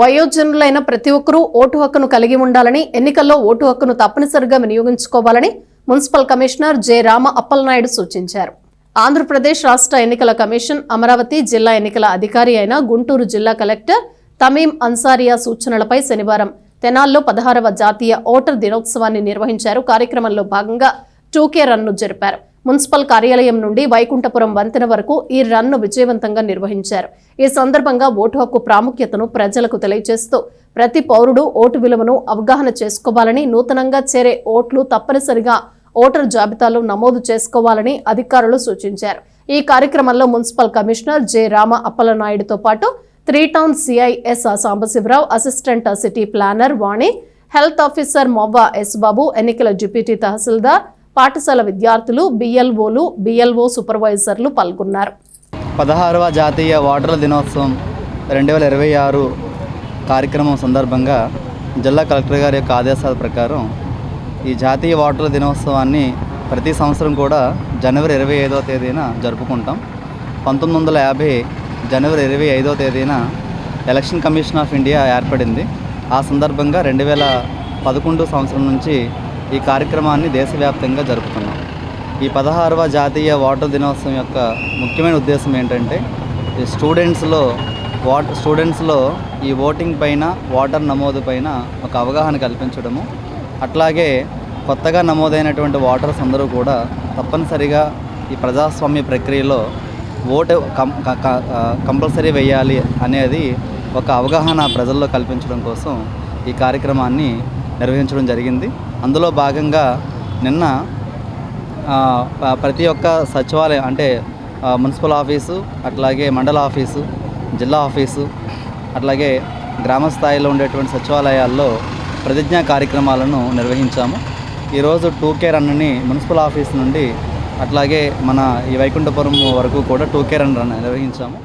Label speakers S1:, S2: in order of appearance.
S1: వయోజనులైన ప్రతి ఒక్కరూ ఓటు హక్కును కలిగి ఉండాలని, ఎన్నికల్లో ఓటు హక్కును తప్పనిసరిగా వినియోగించుకోవాలని municipal commissioner J. Rama Appalanaidu సూచించారు. ఆంధ్రప్రదేశ్ రాష్ట్ర ఎన్నికల కమిషన్, అమరావతి జిల్లా ఎన్నికల అధికారి అయిన గుంటూరు జిల్లా కలెక్టర్ తమీం అన్సారియా సూచనలపై శనివారం తెనాల్లో 16వ జాతీయ ఓటర్ దినోత్సవాన్ని నిర్వహించారు. కార్యక్రమంలో భాగంగా 2K రన్ను జరిపారు. మున్సిపల్ కార్యాలయం నుండి వైకుంఠపురం వంతెన వరకు ఈ రన్ను విజయవంతంగా నిర్వహించారు. ఈ సందర్భంగా ఓటు హక్కు ప్రాముఖ్యతను ప్రజలకు తెలియజేస్తూ ప్రతి పౌరుడు ఓటు విలువను అవగాహన చేసుకోవాలని, నూతనంగా చేరే ఓట్లు తప్పనిసరిగా ఓటర్ జాబితాలో నమోదు చేసుకోవాలని అధికారులు సూచించారు. ఈ కార్యక్రమంలో మున్సిపల్ కమిషనర్ జె. రామ అప్పలనాయుడుతో పాటు 3 town CIS Sambasivarao, assistant city planner Vani, health officer Movva S. Babu, ఎన్నికల డిప్యూటీ తహసీల్దార్, పాఠశాల విద్యార్థులు, BLOలు, BLO సూపర్వైజర్లు పాల్గొన్నారు.
S2: 16వ జాతీయ ఓటర్ల దినోత్సవం 2026 కార్యక్రమం సందర్భంగా జిల్లా కలెక్టర్ గారి యొక్క ఆదేశాల ప్రకారం ఈ జాతీయ ఓటర్ల దినోత్సవాన్ని ప్రతి సంవత్సరం కూడా జనవరి 25వ తేదీన జరుపుకుంటాం. 1950 జనవరి 25వ తేదీన ఎలక్షన్ కమిషన్ ఆఫ్ ఇండియా ఏర్పడింది. ఆ సందర్భంగా 2011 సంవత్సరం నుంచి ఈ కార్యక్రమాన్ని దేశవ్యాప్తంగా జరుపుతున్నాం. ఈ 16వ జాతీయ ఓటర్ దినోత్సవం యొక్క ముఖ్యమైన ఉద్దేశం ఏంటంటే స్టూడెంట్స్లో ఈ ఓటింగ్ పైన, ఓటర్ నమోదు పైన ఒక అవగాహన కల్పించడము, అట్లాగే కొత్తగా నమోదైనటువంటి ఓటర్స్ అందరూ కూడా తప్పనిసరిగా ఈ ప్రజాస్వామ్య ప్రక్రియలో ఓటు కంపల్సరీ వేయాలి అనేది ఒక అవగాహన ప్రజల్లో కల్పించడం కోసం ఈ కార్యక్రమాన్ని నిర్వహించడం జరిగింది. అందులో భాగంగా నిన్న ప్రతి ఒక్క సచివాలయం అంటే మున్సిపల్ ఆఫీసు, అట్లాగే మండల ఆఫీసు, జిల్లా ఆఫీసు, అట్లాగే గ్రామ స్థాయిలో ఉండేటువంటి సచివాలయాల్లో ప్రతిజ్ఞా కార్యక్రమాలను నిర్వహించాము. ఈరోజు 2K రన్ని మున్సిపల్ ఆఫీస్ నుండి అట్లాగే మన ఈ వైకుంఠపురం వరకు కూడా 2K రన్ నిర్వహించాము.